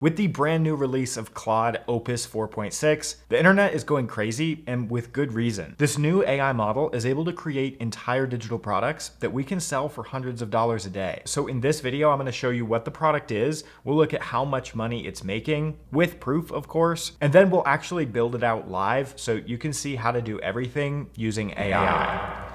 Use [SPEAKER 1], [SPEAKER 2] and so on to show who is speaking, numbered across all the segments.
[SPEAKER 1] With the brand new release of Claude Opus 4.6, the internet is going crazy, and with good reason. This new AI model is able to create entire digital products that we can sell for hundreds of dollars a day. So in this video, I'm going to show you what the product is, we'll look at how much money it's making, with proof of course, and then we'll actually build it out live so you can see how to do everything using AI.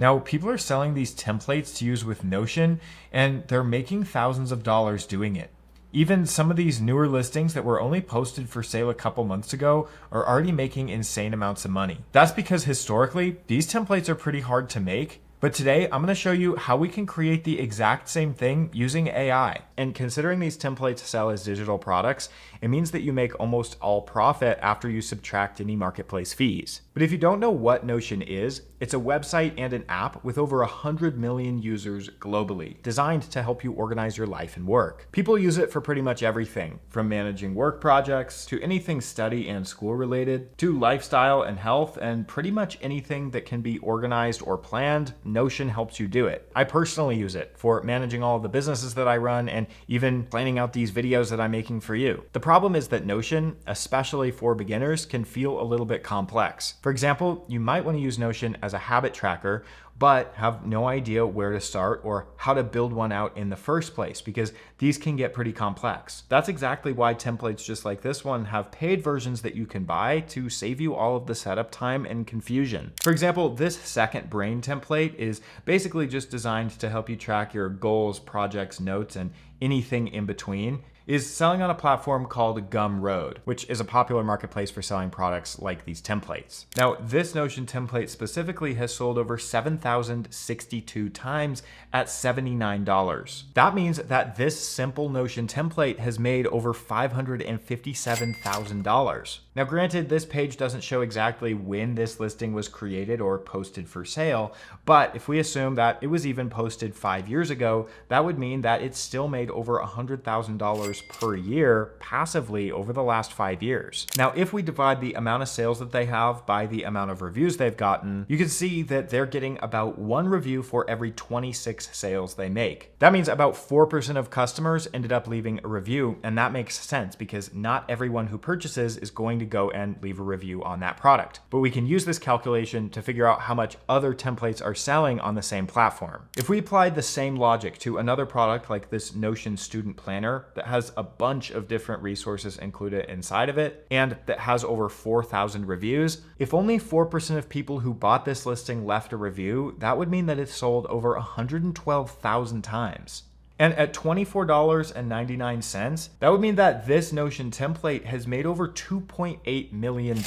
[SPEAKER 1] Now, people are selling these templates to use with Notion, and they're making thousands of dollars doing it. Even some of these newer listings that were only posted for sale a couple months ago are already making insane amounts of money. That's because historically, these templates are pretty hard to make. But today, I'm going to show you how we can create the exact same thing using AI. And considering these templates sell as digital products, it means that you make almost all profit after you subtract any marketplace fees. But if you don't know what Notion is, it's a website and an app with over 100 million users globally, designed to help you organize your life and work. People use it for pretty much everything, from managing work projects to anything study and school related, to lifestyle and health, and pretty much anything that can be organized or planned. Notion helps you do it. I personally use it for managing all of the businesses that I run and even planning out these videos that I'm making for you. The problem is that Notion, especially for beginners, can feel a little bit complex. For example, you might want to use Notion as a habit tracker, but have no idea where to start or how to build one out in the first place, because these can get pretty complex. That's exactly why templates just like this one have paid versions that you can buy to save you all of the setup time and confusion. For example, this second brain template is basically just designed to help you track your goals, projects, notes, and anything in between. Is selling on a platform called Gumroad, which is a popular marketplace for selling products like these templates. Now, this Notion template specifically has sold over 7,062 times at $79. That means that this simple Notion template has made over $557,000. Now, granted, this page doesn't show exactly when this listing was created or posted for sale, but if we assume that it was even posted 5 years ago, that would mean that it's still made over $100,000 per year passively over the last 5 years. Now, if we divide the amount of sales that they have by the amount of reviews they've gotten, you can see that they're getting about 1 review for every 26 sales they make. That means about 4% of customers ended up leaving a review, and that makes sense because not everyone who purchases is going to go and leave a review on that product. But we can use this calculation to figure out how much other templates are selling on the same platform. If we applied the same logic to another product like this Notion Student Planner that has a bunch of different resources included inside of it, and that has over 4,000 reviews, if only 4% of people who bought this listing left a review, that would mean that it's sold over 112,000 times. And at $24.99, that would mean that this Notion template has made over $2.8 million.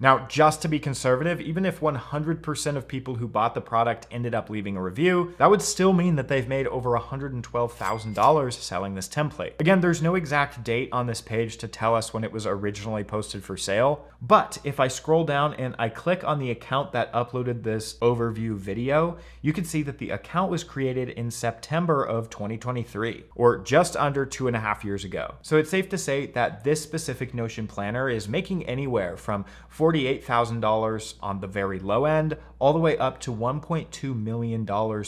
[SPEAKER 1] Now, just to be conservative, even if 100% of people who bought the product ended up leaving a review, that would still mean that they've made over $112,000 selling this template. Again, there's no exact date on this page to tell us when it was originally posted for sale, but if I scroll down and I click on the account that uploaded this overview video, you can see that the account was created in September of 2023, or just under 2.5 years ago. So it's safe to say that this specific Notion planner is making anywhere from $48,000 on the very low end, all the way up to $1.2 million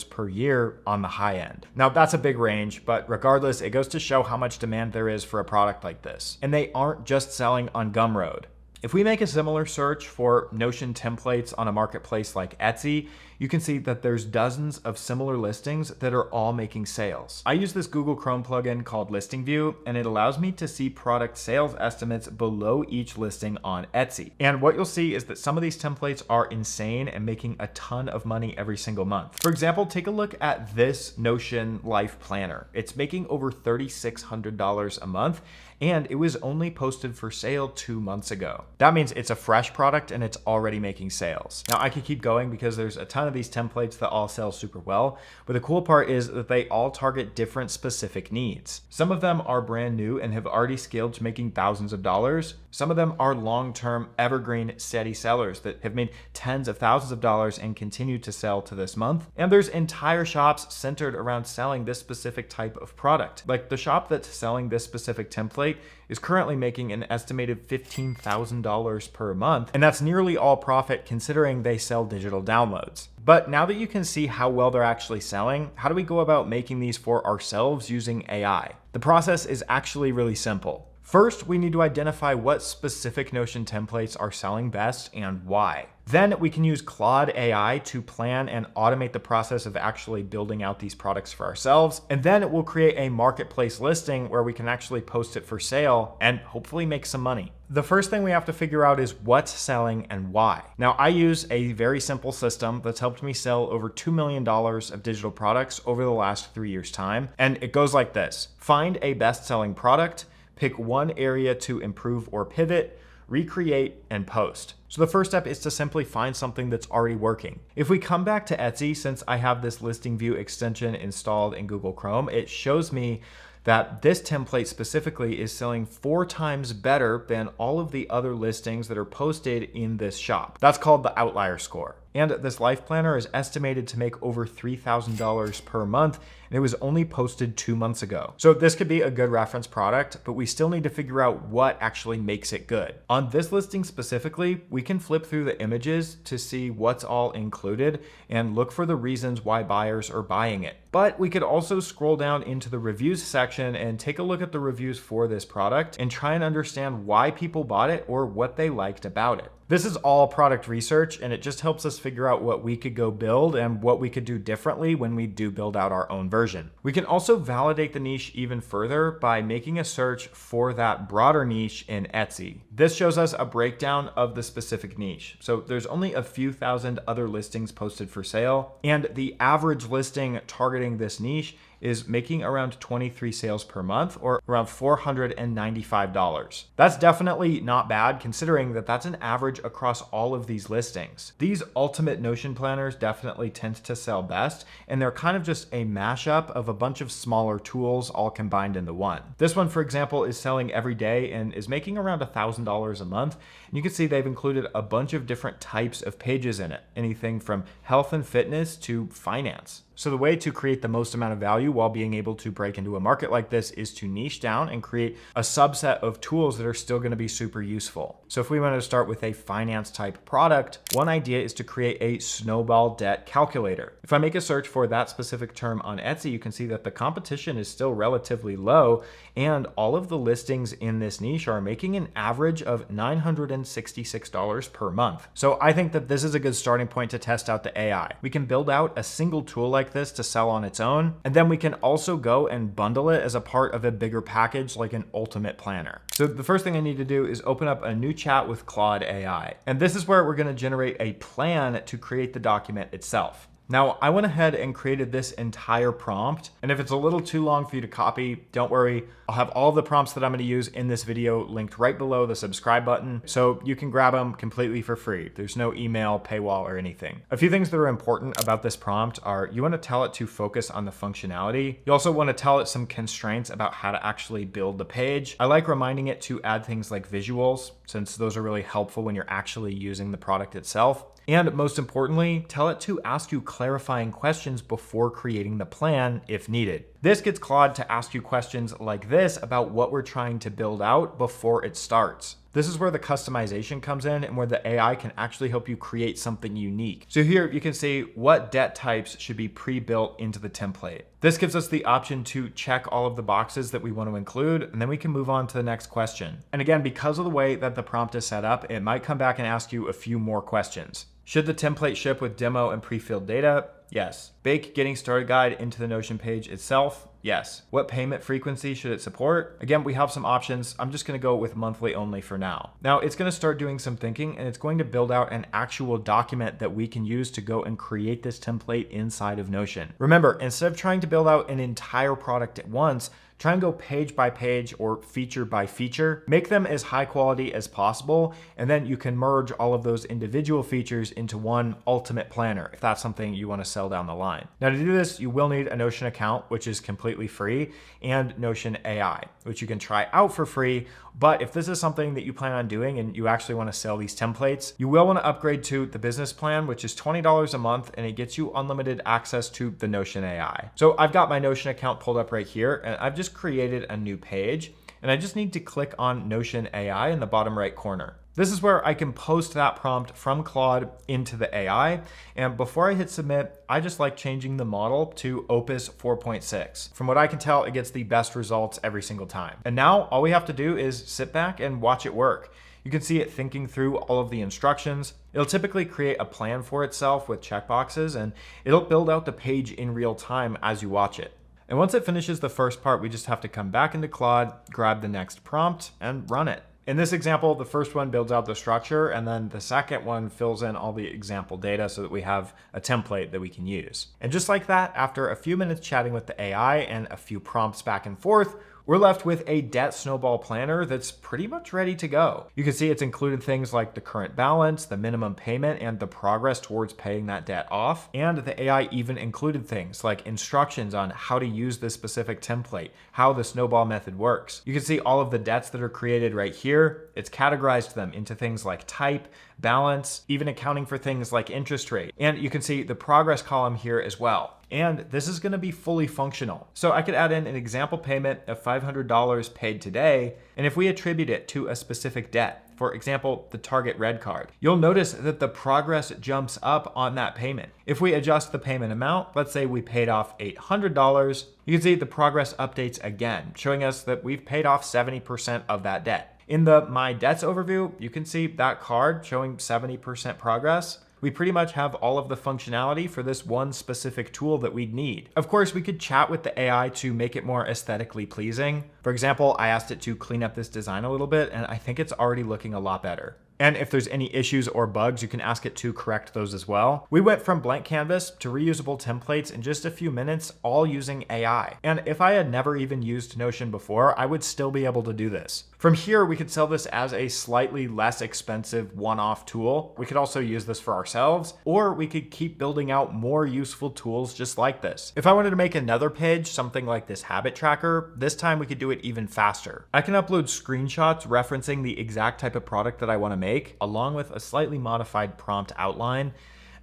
[SPEAKER 1] per year on the high end. Now, that's a big range, but regardless, it goes to show how much demand there is for a product like this. And they aren't just selling on Gumroad. If we make a similar search for Notion templates on a marketplace like Etsy, you can see that there's dozens of similar listings that are all making sales. I use this Google Chrome plugin called Listing View, and it allows me to see product sales estimates below each listing on Etsy. And what you'll see is that some of these templates are insane and making a ton of money every single month. For example, take a look at this Notion Life Planner. It's making over $3,600 a month, and it was only posted for sale 2 months ago. That means it's a fresh product and it's already making sales. Now, I could keep going because there's a ton of these templates that all sell super well, but the cool part is that they all target different specific needs. Some of them are brand new and have already scaled to making thousands of dollars. Some of them are long-term, evergreen, steady sellers that have made tens of thousands of dollars and continue to sell to this month. And there's entire shops centered around selling this specific type of product. Like the shop that's selling this specific template is currently making an estimated $15,000 per month, and that's nearly all profit considering they sell digital downloads. But now that you can see how well they're actually selling, how do we go about making these for ourselves using AI? The process is actually really simple. First, we need to identify what specific Notion templates are selling best and why. Then we can use Claude AI to plan and automate the process of actually building out these products for ourselves. And then we'll create a marketplace listing where we can actually post it for sale and hopefully make some money. The first thing we have to figure out is what's selling and why. Now, I use a very simple system that's helped me sell over $2 million of digital products over the last 3 years' time. And it goes like this. Find a best-selling product, pick one area to improve or pivot, recreate, and post. So the first step is to simply find something that's already working. If we come back to Etsy, since I have this listing view extension installed in Google Chrome, it shows me that this template specifically is selling 4 times better than all of the other listings that are posted in this shop. That's called the outlier score. And this life planner is estimated to make over $3,000 per month, and it was only posted 2 months ago. So this could be a good reference product, but we still need to figure out what actually makes it good. On this listing specifically, we can flip through the images to see what's all included and look for the reasons why buyers are buying it. But we could also scroll down into the reviews section and take a look at the reviews for this product and try and understand why people bought it or what they liked about it. This is all product research, and it just helps us figure out what we could go build and what we could do differently when we do build out our own version. We can also validate the niche even further by making a search for that broader niche in Etsy. This shows us a breakdown of the specific niche. So there's only a few thousand other listings posted for sale, and the average listing targeting this niche is making around 23 sales per month, or around $495. That's definitely not bad considering that that's an average across all of these listings. These ultimate Notion planners definitely tend to sell best, and they're kind of just a mashup of a bunch of smaller tools all combined into one. This one, for example, is selling every day and is making around $1,000 a month. And you can see they've included a bunch of different types of pages in it, anything from health and fitness to finance. So the way to create the most amount of value while being able to break into a market like this is to niche down and create a subset of tools that are still going to be super useful. So if we wanted to start with a finance type product, one idea is to create a snowball debt calculator. If I make a search for that specific term on Etsy, you can see that the competition is still relatively low, and all of the listings in this niche are making an average of $966 per month. So I think that this is a good starting point to test out the AI. We can build out a single tool like this to sell on its own, and then we can also go and bundle it as a part of a bigger package like an ultimate planner. So the first thing I need to do is open up a new chat with Claude AI, and this is where we're going to generate a plan to create the document itself. Now, I went ahead and created this entire prompt, and if it's a little too long for you to copy, don't worry. I'll have all the prompts that I'm going to use in this video linked right below the subscribe button, so you can grab them completely for free. There's no email, paywall, or anything. A few things that are important about this prompt are you want to tell it to focus on the functionality. You also want to tell it some constraints about how to actually build the page. I like reminding it to add things like visuals, since those are really helpful when you're actually using the product itself. And most importantly, tell it to ask you clarifying questions before creating the plan if needed. This gets Claude to ask you questions like this about what we're trying to build out before it starts. This is where the customization comes in and where the AI can actually help you create something unique. So here you can see what debt types should be pre-built into the template. This gives us the option to check all of the boxes that we want to include, and then we can move on to the next question. And again, because of the way that the prompt is set up, it might come back and ask you a few more questions. Should the template ship with demo and pre-filled data? Yes. Bake getting started guide into the Notion page itself? Yes. What payment frequency should it support? Again, we have some options. I'm just going to go with monthly only for now. Now it's going to start doing some thinking, and it's going to build out an actual document that we can use to go and create this template inside of Notion. Remember, instead of trying to build out an entire product at once, try and go page by page or feature by feature. Make them as high quality as possible, and then you can merge all of those individual features into one ultimate planner if that's something you want to sell down the line. Now to do this, you will need a Notion account, which is completely free, and Notion AI, which you can try out for free. But if this is something that you plan on doing and you actually want to sell these templates, you will want to upgrade to the business plan, which is $20 a month, and it gets you unlimited access to the Notion AI. So I've got my Notion account pulled up right here, and I've just just created a new page, and I just need to click on Notion AI in the bottom right corner. This is where I can post that prompt from Claude into the AI. And before I hit submit, I just like changing the model to Opus 4.6. From what I can tell, it gets the best results every single time. And now all we have to do is sit back and watch it work. You can see it thinking through all of the instructions. It'll typically create a plan for itself with checkboxes, and it'll build out the page in real time as you watch it. And once it finishes the first part, we just have to come back into Claude, grab the next prompt, and run it. In this example, the first one builds out the structure, and then the second one fills in all the example data so that we have a template that we can use. And just like that, after a few minutes chatting with the AI and a few prompts back and forth, we're left with a debt snowball planner that's pretty much ready to go. You can see it's included things like the current balance, the minimum payment, and the progress towards paying that debt off. And the AI even included things like instructions on how to use this specific template, how the snowball method works. You can see all of the debts that are created right here. It's categorized them into things like type, balance, even accounting for things like interest rate. And you can see the progress column here as well. And this is going to be fully functional. So I could add in an example payment of $500 paid today, and if we attribute it to a specific debt, for example, the Target Red Card, you'll notice that the progress jumps up on that payment. If we adjust the payment amount, let's say we paid off $800, you can see the progress updates again, showing us that we've paid off 70% of that debt. In the My Debts overview, you can see that card showing 70% progress. We pretty much have all of the functionality for this one specific tool that we'd need. Of course, we could chat with the AI to make it more aesthetically pleasing. For example, I asked it to clean up this design a little bit, and I think it's already looking a lot better. And if there's any issues or bugs, you can ask it to correct those as well. We went from blank canvas to reusable templates in just a few minutes, all using AI. And if I had never even used Notion before, I would still be able to do this. From here, we could sell this as a slightly less expensive one-off tool. We could also use this for ourselves, or we could keep building out more useful tools just like this. If I wanted to make another page, something like this habit tracker, this time we could do it even faster. I can upload screenshots referencing the exact type of product that I want to make, along with a slightly modified prompt outline,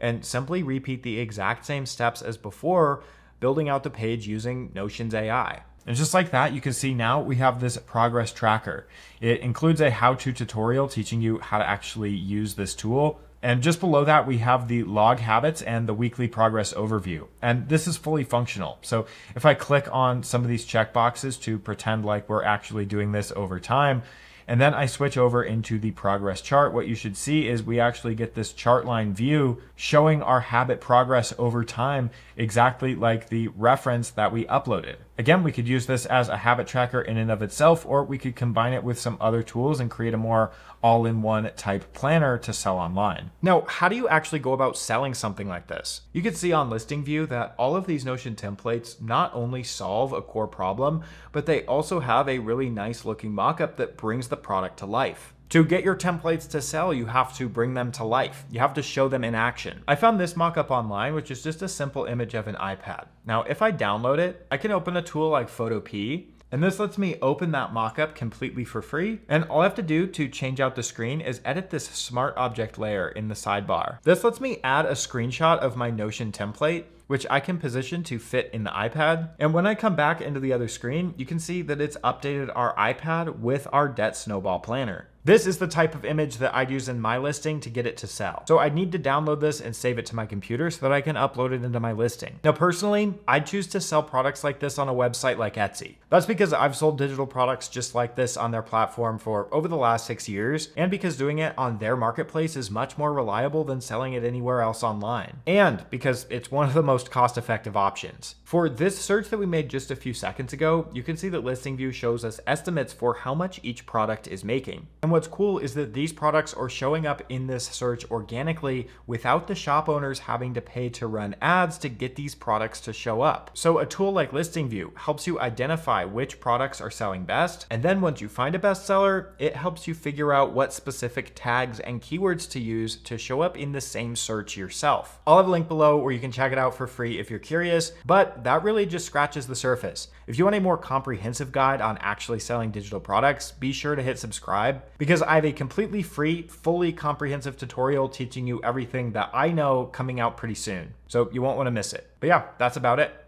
[SPEAKER 1] and simply repeat the exact same steps as before, building out the page using Notion's AI. And just like that, you can see now we have this progress tracker. It includes a how-to tutorial teaching you how to actually use this tool. And just below that, we have the log habits and the weekly progress overview. And this is fully functional. So if I click on some of these checkboxes to pretend like we're actually doing this over time, and then I switch over into the progress chart, what you should see is we actually get this chart line view showing our habit progress over time, exactly like the reference that we uploaded. Again, we could use this as a habit tracker in and of itself, or we could combine it with some other tools and create a more all-in-one type planner to sell online. Now, how do you actually go about selling something like this? You can see on listing view that all of these Notion templates not only solve a core problem, but they also have a really nice looking mockup that brings the product to life. To get your templates to sell, you have to bring them to life. You have to show them in action. I found this mockup online, which is just a simple image of an iPad. Now, if I download it, I can open a tool like Photopea, and this lets me open that mockup completely for free. And all I have to do to change out the screen is edit this smart object layer in the sidebar. This lets me add a screenshot of my Notion template, which I can position to fit in the iPad. And when I come back into the other screen, you can see that it's updated our iPad with our debt snowball planner. This is the type of image that I'd use in my listing to get it to sell. So I need to download this and save it to my computer so that I can upload it into my listing. Now, personally, I'd choose to sell products like this on a website like Etsy. That's because I've sold digital products just like this on their platform for over the last 6 years, and because doing it on their marketplace is much more reliable than selling it anywhere else online. And because it's one of the most cost-effective options. For this search that we made just a few seconds ago, you can see that Listing View shows us estimates for how much each product is making. And what's cool is that these products are showing up in this search organically without the shop owners having to pay to run ads to get these products to show up. So a tool like Listing View helps you identify which products are selling best, and then once you find a bestseller, it helps you figure out what specific tags and keywords to use to show up in the same search yourself. I'll have a link below where you can check it out for free if you're curious, but that really just scratches the surface. If you want a more comprehensive guide on actually selling digital products, be sure to hit subscribe, because I have a completely free, fully comprehensive tutorial teaching you everything that I know coming out pretty soon. So you won't want to miss it. But yeah, that's about it.